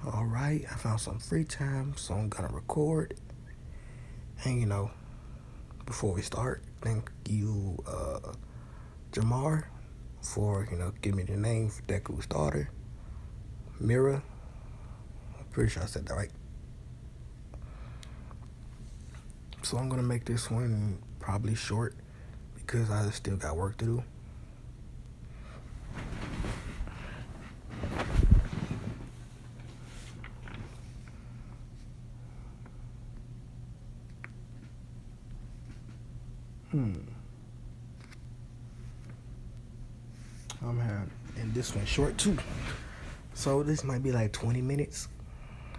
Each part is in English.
Alright, I found some free time, so I'm gonna record. And before we start, thank you, Jamar, for giving me the name for Deku's daughter, Mira. I'm pretty sure I said that right. So I'm gonna make this one probably short because I still got work to do. Hmm. And this one short too. So this might be like 20 minutes.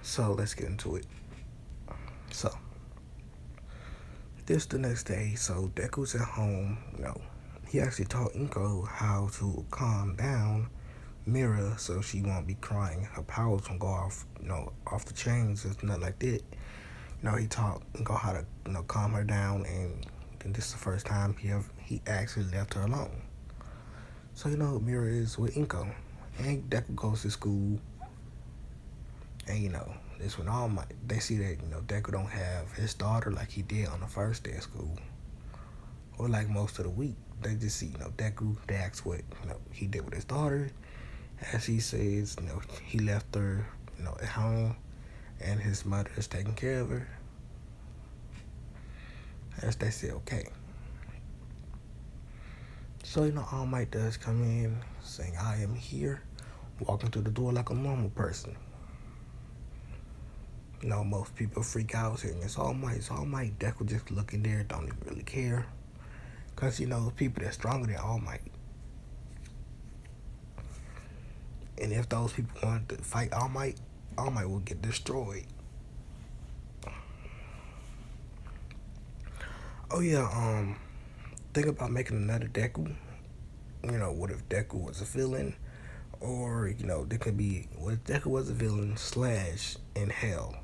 So let's get into it. So this the next day. So Deku's at home. He actually taught Inko how to calm down Mira so she won't be crying. Her powers won't go off, off the chains. It's nothing like that. He taught Inko how to, calm her down, and then this is the first time he actually left her alone. So Mira is with Inko, and Deku goes to school, and this when they see that Deku don't have his daughter like he did on the first day of school, or like most of the week. They just see Deku. They ask what he did with his daughter. As he says, he left her, at home, and his mother is taking care of her. As they say, okay. So, All Might does come in saying, I am here, walking through the door like a normal person. Most people freak out saying it's All Might. It's All Might. Deku just looking there, don't even really care. Because, people that's stronger than All Might. And if those people want to fight All Might will get destroyed. Oh yeah, think about making another Deku. What if Deku was a villain? Or, there could be, what if Deku was a villain / in hell?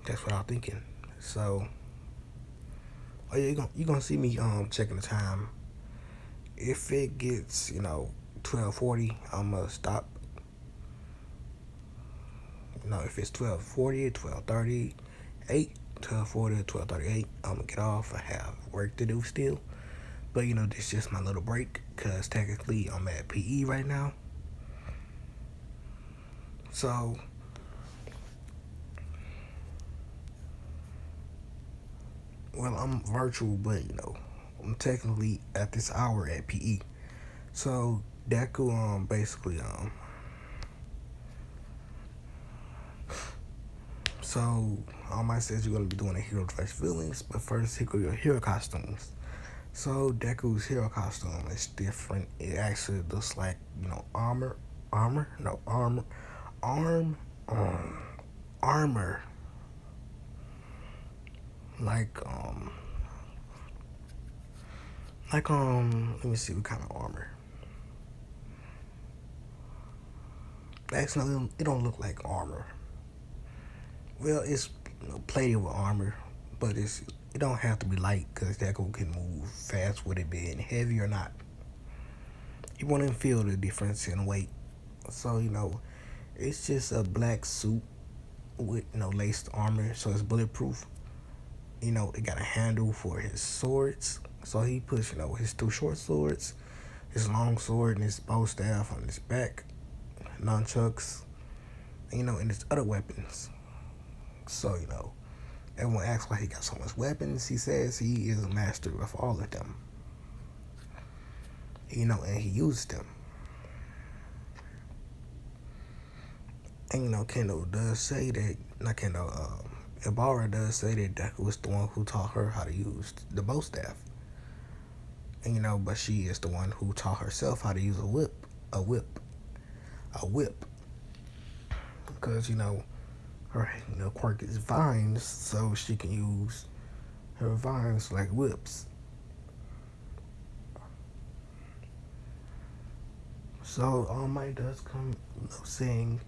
That's what I'm thinking. So, oh yeah, you're gonna see me checking the time. If it gets, 12:40, I'm gonna stop. If it's 12:40, 12:38, 12:40, 12:38, I'm gonna get off. I have work to do still. But this is just my little break, because technically I'm at PE right now. So well, I'm virtual, but I'm technically at this hour at PE. So Deku basically so All Might says you're gonna be doing a hero dress villains, but first here go your hero costumes. So Deku's hero costume is different. It actually looks like armor, no armor, armor. Like let me see what kind of armor. Actually, it don't look like armor. Well, it's plated with armor, but it don't have to be light because Deku can move fast with it being heavy or not. You won't even feel the difference in weight. So it's just a black suit with laced armor, so it's bulletproof. It got a handle for his swords, so he puts his 2 short swords, his long sword, and his bow staff on his back, nunchucks, and his other weapons. So everyone asks why he got so much weapons. He says he is a master of all of them. And he used them. And Kendall does say that, not Kendall, Ibarra does say that Deku was the one who taught her how to use the bow staff. And but she is the one who taught herself how to use a whip. Because her quirk is vines, so she can use her vines like whips. So All Might does come saying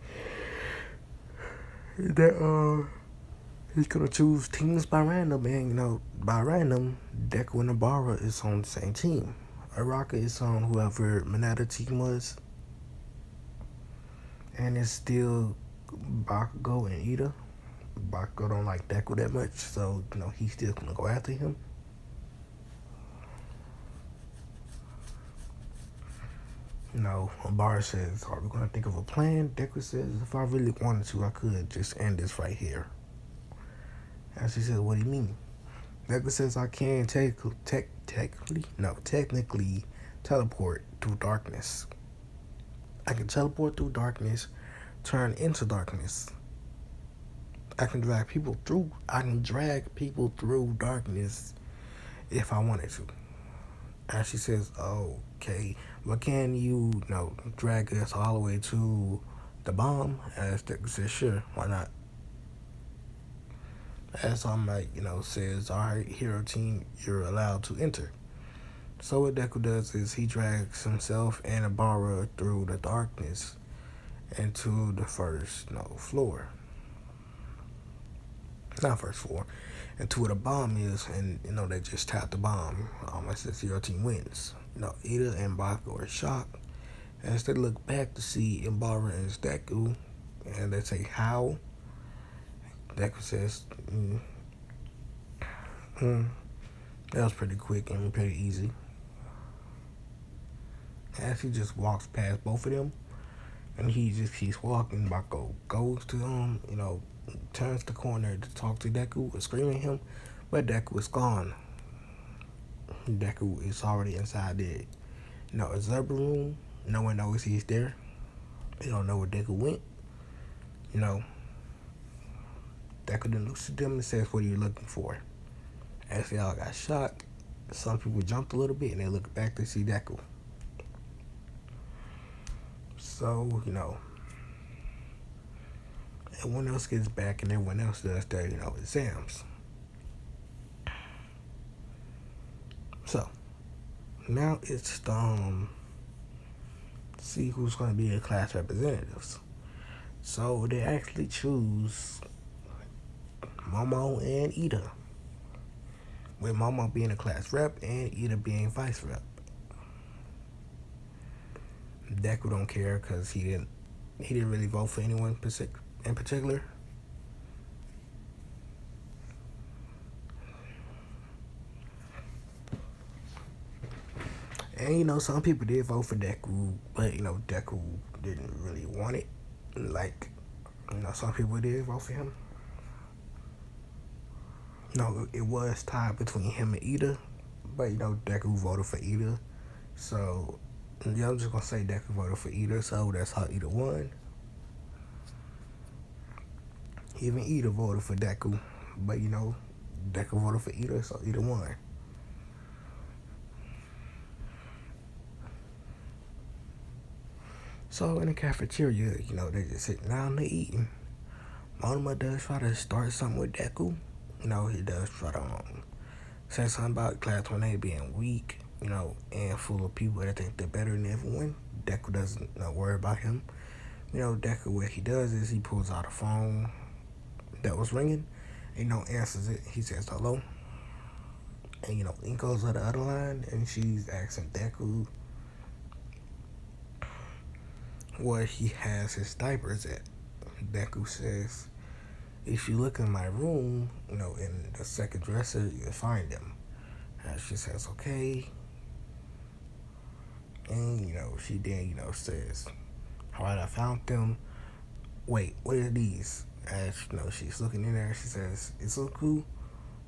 that he's gonna choose teams by random, and by random, Deku and Ibarra is on the same team. Araka is on whoever Mineta team was, And it's still Bakugo and Ida. Bakugo don't like Deku that much, so he's still gonna go after him. Bar says, "Are we gonna think of a plan?" Deku says, "If I really wanted to, I could just end this right here." And she says, "What do you mean?" Deku says, "I can technically teleport through darkness. I can teleport through darkness, turn into darkness. I can drag people through. I can drag people through darkness if I wanted to." And she says, "Okay, but can you, drag us all the way to the bomb?" And Deku says, "Sure, why not?" And so I'm like, says, "All right, hero team, you're allowed to enter." So what Deku does is he drags himself and Abara through the darkness into the first, floor. Not first floor. Into where the bomb is, and they just tap the bomb. As the hero team wins. Ida and Bakugo are shocked as they look back to see Imbara and Deku, and they say, "How?" Deku says, that was pretty quick and pretty easy. As he just walks past both of them, and he just keeps walking. Bakugo goes to him, turns the corner to talk to Deku and screaming at him, but Deku is gone. Deku is already inside the, observer room. No one knows he's there. They don't know where Deku went. Deku then looks at them and says, "What are you looking for?" As they all got shot, some people jumped a little bit and they look back to see Deku. So, everyone else gets back and everyone else does their, exams. So, now it's see who's going to be the class representatives. So, they actually choose Momo and Ida, with Momo being a class rep and Ida being vice rep. Deku don't care because he didn't really vote for anyone in particular. And some people did vote for Deku, but Deku didn't really want it. Like, some people did vote for him. It was tied between him and Ida, but Deku voted for Ida. So I'm just gonna say Deku voted for Ida, so that's how Ida won. Even Ida voted for Deku, but Deku voted for Ida, so Ida won. So in the cafeteria, they just sitting down and eating. Monoma does try to start something with Deku. He does try to say something about class 1A being weak, and full of people that think they're better than everyone. Deku doesn't worry about him. Deku, what he does is he pulls out a phone that was ringing, and answers it. He says hello. And Inko's on the other line, and she's asking Deku where he has his diapers at. Deku says, "If you look in my room, in the second dresser, you'll find them." And she says, "Okay." And she then says, "All right, I found them. Wait, what are these?" As she's looking in there, she says, "It's so cool.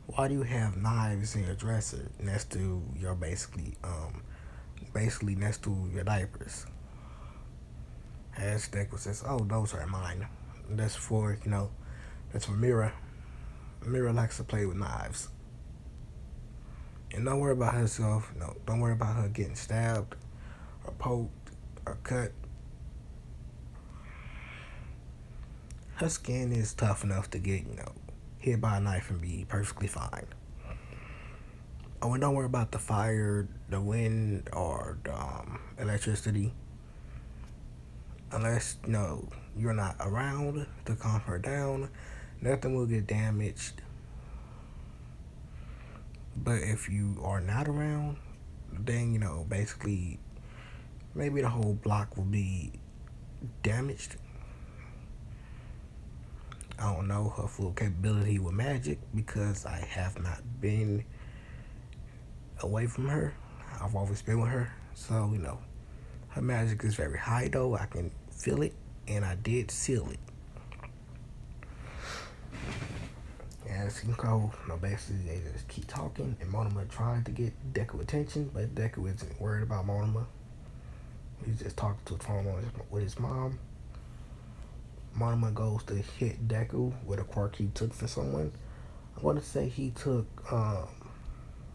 Why do you have knives in your dresser next to your basically next to your diapers?" As Deku says, "Oh, those are mine. That's for that's for Mira. Mira likes to play with knives. And don't worry about herself. Don't worry about her getting stabbed or poked or cut. Her skin is tough enough to get hit by a knife and be perfectly fine. Oh, and don't worry about the fire, the wind, or the electricity. Unless you're not around to calm her down, nothing will get damaged. But if you are not around, then basically maybe the whole block will be damaged." I don't know her full capability with magic because I have not been away from her. I've always been with her. So, her magic is very high though. I can feel it and I did seal it. As you can go, basically they just keep talking and Monoma trying to get Deku attention, but Deku isn't worried about Monoma. He's just talking to the phone with his mom. Monoma goes to hit Deku with a quirk he took for someone. I want to say he took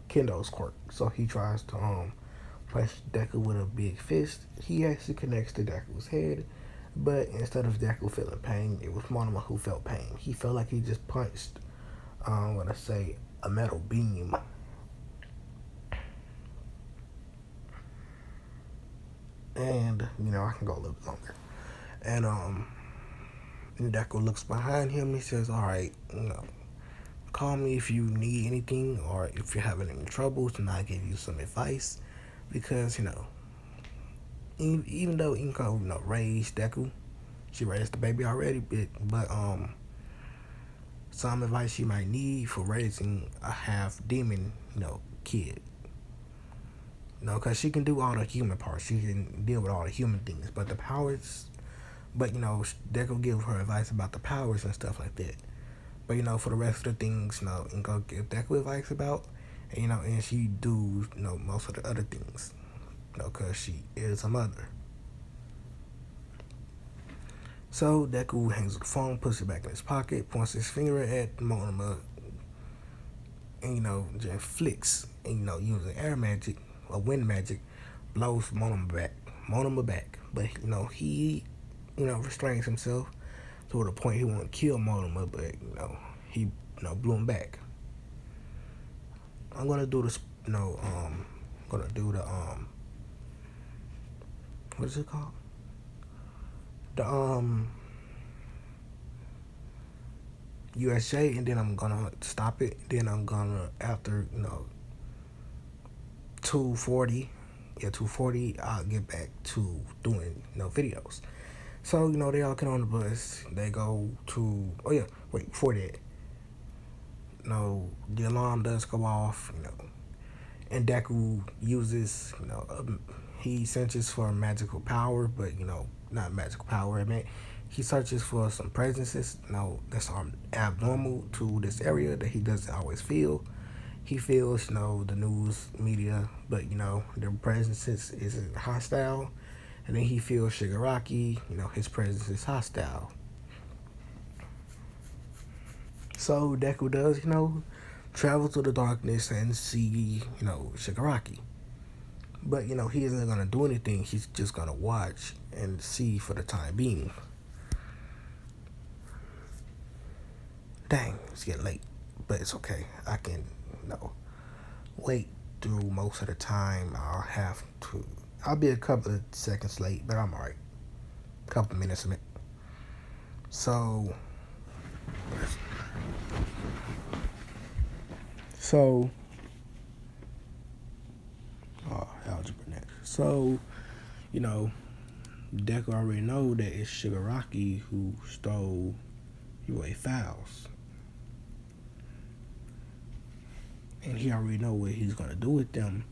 Kendo's quirk. So he tries to punch Deku with a big fist. He actually connects to Deku's head, but instead of Deku feeling pain, it was Monoma who felt pain. He felt like he just punched, I'm going to say, a metal beam. And, I can go a little bit longer. And Deku looks behind him. He says, alright, call me if you need anything or if you're having any troubles and I'll give you some advice. Because, even though Inko, raised Deku, she raised the baby already, but some advice she might need for raising a half demon, kid. Because she can do all the human parts. She can deal with all the human things. But the powers, Deku gives her advice about the powers and stuff like that. But, for the rest of the things, Inko give Deku advice about. And, and she do, most of the other things. Because she is a mother. So Deku hangs the phone, puts it back in his pocket, points his finger at Monoma, and just flicks, and using air magic or wind magic, blows Monoma back. But he, restrains himself to the point he won't kill Monoma, but he blew him back. I'm gonna do this, gonna do the what is it called? The USA, and then I'm gonna stop it. Then I'm gonna, after 240, 240, I'll get back to doing videos. So they all get on the bus. They go to, before that, the alarm does go off. And Deku uses, he searches for magical power, but not magical power. I mean, he searches for some presences, that's abnormal to this area that he doesn't always feel. He feels, the news media, but their presences isn't hostile. And then he feels Shigaraki, his presence is hostile. So Deku does, travel to the darkness and see, Shigaraki. But, he isn't going to do anything. He's just going to watch and see for the time being. Dang, it's getting late. But it's okay. I can, wait through most of the time. I'll be a couple of seconds late, but I'm alright. A couple of minutes of it. So, algebra next. So, Deku already know that it's Shigaraki who stole UA files. And he already know what he's going to do with them.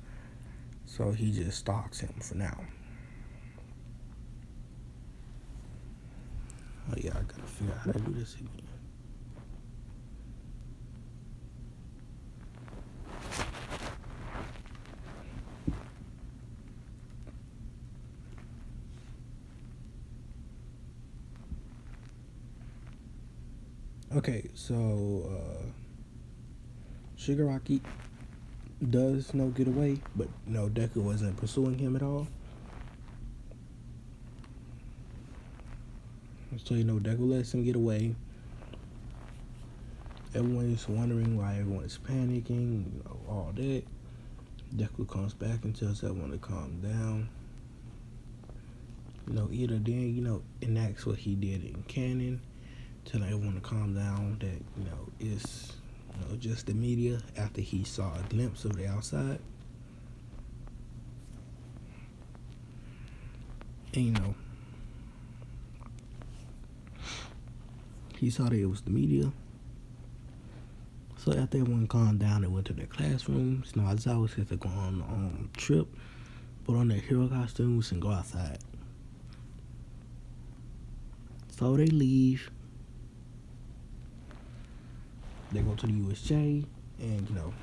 So he just stalks him for now. Oh yeah, I gotta figure out how to do this again. Okay, so Shigaraki does get away, but Deku wasn't pursuing him at all. So Deku lets him get away. Everyone is wondering why everyone is panicking, all that. Deku comes back and tells everyone to calm down. Either then, enacts what he did in canon, telling everyone to calm down, that, it's, just the media after he saw a glimpse of the outside. And, he saw that it was the media. So after everyone calmed down, they went to their classrooms. You know, Aizawa said to go on a trip, put on their hero costumes, and go outside. So they leave. They go to the USJ, and you know,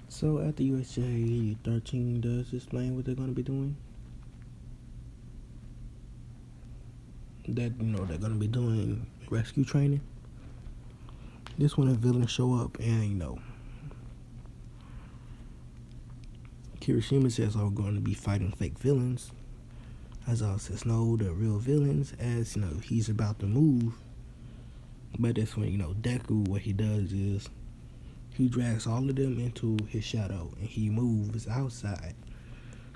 so at the USJ, 13 does explain what they're going to be doing. That, you know, they're going to be doing rescue training. This when the villains show up, and you know, Kirishima says, "Oh, we're going to be fighting fake villains." Aizawa says, "No, the real villains." As you know, he's about to move, but that's when, you know, Deku, what he does is he drags all of them into his shadow, and he moves outside,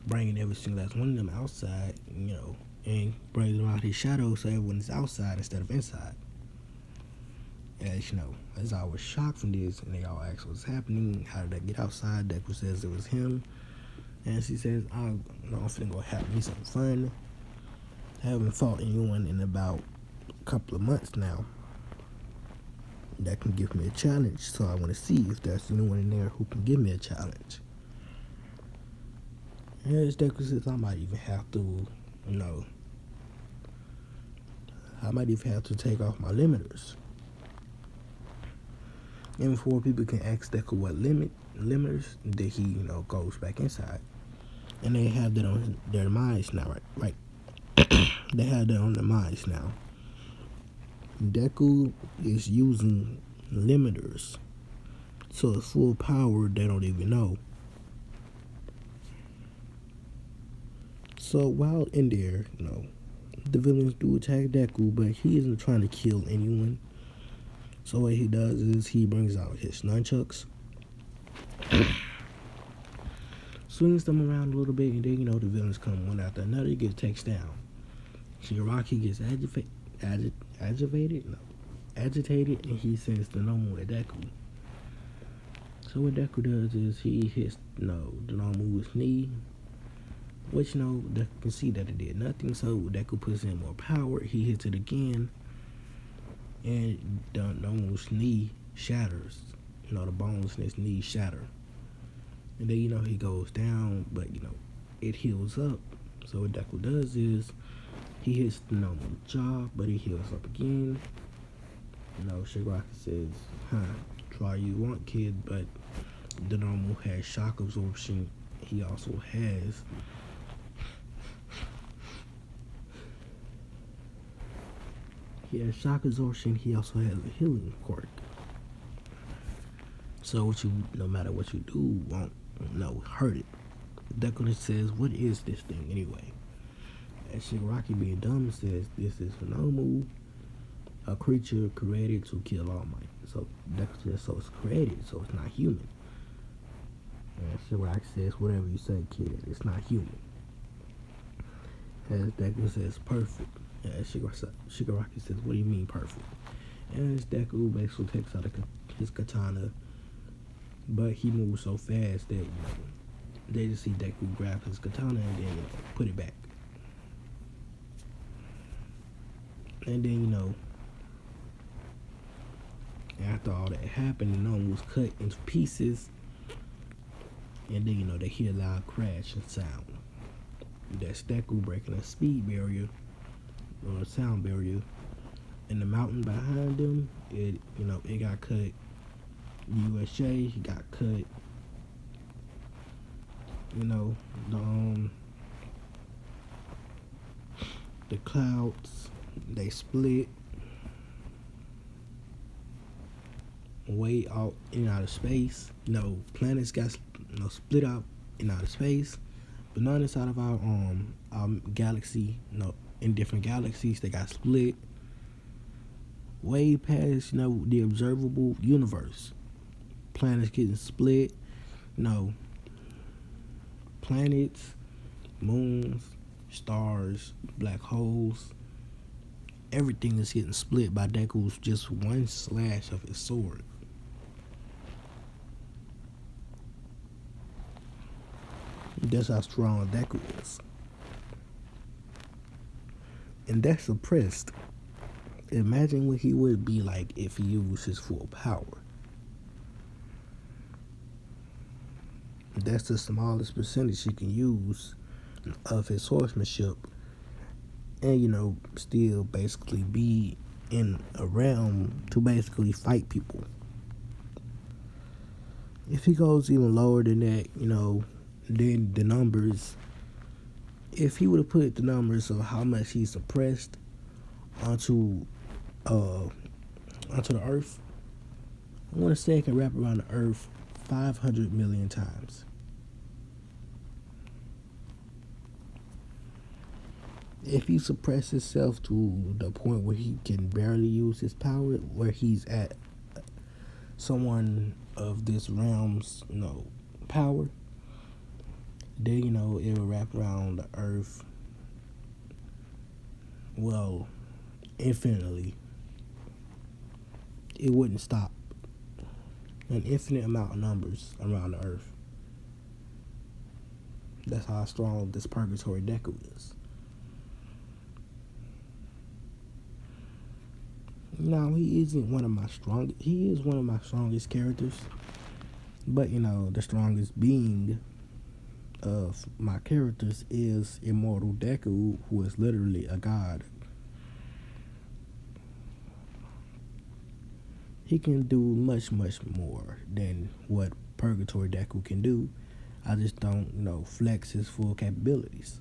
bringing every single last one of them outside, you know, and brings them out his shadow so everyone is outside instead of inside. As you know, as I was shocked from this, and they all asked what's happening, how did they get outside? Deku says it was him, and she says, I'm finna go have me some fun. I haven't fought anyone in about a couple of months now that can give me a challenge, so I want to see if there's anyone in there who can give me a challenge. And as Deku says, I might even have to, you know, take off my limiters. And before people can ask Deku what limiters, that he, you know, goes back inside. And they have that on their minds now, right? They have that on their minds now. Deku is using limiters, so it's full power they don't even know. So while in there, you know, the villains do attack Deku, but he isn't trying to kill anyone. So what he does is he brings out his nunchucks, swings them around a little bit, and then, you know, the villains come one after another. He gets takes down. Shigaraki gets agitated, and he sends the normal at Deku. So what Deku does is he hits, you know, the Nomu's knee, which, you know, Deku can see that it did nothing. So Deku puts in more power. He hits it again, and the Nomu's knee shatters. You know, the bones in his knee shatter. And then, you know, he goes down, but, you know, it heals up. So what Deku does is he hits the normal jaw, but he heals up again. You know, Shigaraki says, try you want, kid, but the normal has shock absorption. He also has shock absorption. He also has a healing quirk. So no matter what you do, won't, hurt it. Deku says, what is this thing anyway? And Shigaraki, being dumb, says, this is Nomu, a creature created to kill All Might. So Deku says, so it's created, so it's not human. And Shigaraki says, whatever you say, kid, it's not human. As Deku says, perfect. And Shigaraki says, what do you mean perfect? And as Deku basically takes out his katana, but he moves so fast that, you know, they just see Deku grab his katana and then, you know, put it back. And then, you know, after all that happened, the Nomu was cut into pieces. And then, you know, they hear a loud crash and sound. That's Deku breaking a speed barrier, or a sound barrier. And the mountain behind them, it got cut. USJ, he got cut. You know, the clouds, they split way out in outer space. You know, planets got split out in outer space, but not inside of our galaxy. You know, in different galaxies, they got split way past, you know, the observable universe. Planets getting split. You know, planets, moons, stars, black holes, everything is getting split by Deku's just one slash of his sword. That's how strong Deku is. And that's suppressed. Imagine what he would be like if he used his full power. That's the smallest percentage he can use of his swordsmanship, and still basically be in a realm to basically fight people. If he goes even lower than that, then the numbers, if he would have put the numbers of how much he suppressed onto the earth, I want to say it can wrap around the earth 500 million times. If he suppresses himself to the point where he can barely use his power, where he's at someone of this realm's, power, then, it will wrap around the earth, well, infinitely. It wouldn't stop. An infinite amount of numbers around the earth. That's how strong this purgatory deku is. Now, he is one of my strongest characters, but the strongest being of my characters is immortal Deku, who is literally a god. He can do much, much more than what purgatory Deku can do. I just don't, flex his full capabilities.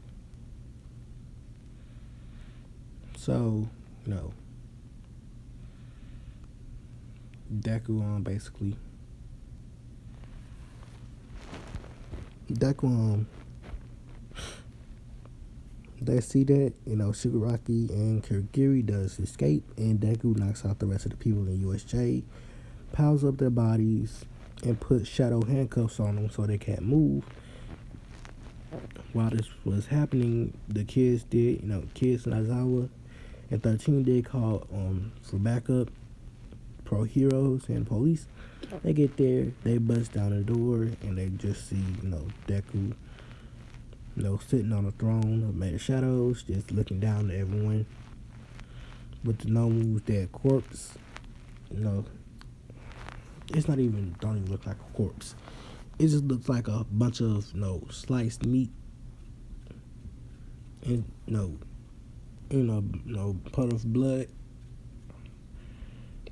So, Deku basically they see that, Shigaraki and Kirigiri does escape, and Deku knocks out the rest of the people in USJ, piles up their bodies, and puts shadow handcuffs on them so they can't move. While this was happening, the kids did, kids in Aizawa and 13 did call for backup, pro heroes and police. They get there, they bust down the door, and they just see, Deku, sitting on a throne made of shadows, just looking down at everyone. With the Nomu's dead corpse, it's not even, don't even look like a corpse. It just looks like a bunch of, sliced meat and, pot of blood.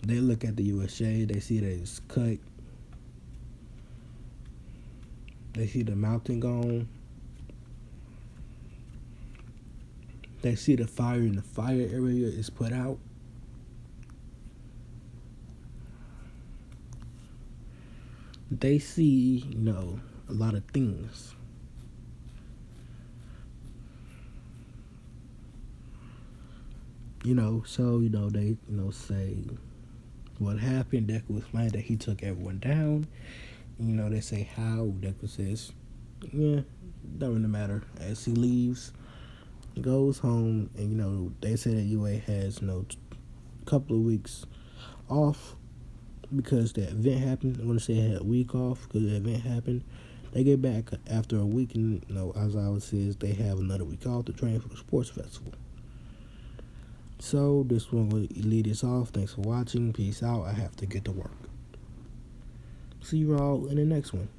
They look at the USJ, they see that it's cut. They see the mountain gone. They see the fire in the fire area is put out. They see, a lot of things. So, they, say what happened. Deku explained that he took everyone down. They say how. Deku says, yeah, don't really matter. As he leaves, goes home, and, they say that UA has, couple of weeks off because the event happened. I want to say I had a week off because the event happened. They get back after a week, and, as I always says, they have another week off to train for the sports festival. So this one will lead us off. Thanks for watching. Peace out. I have to get to work. See you all in the next one.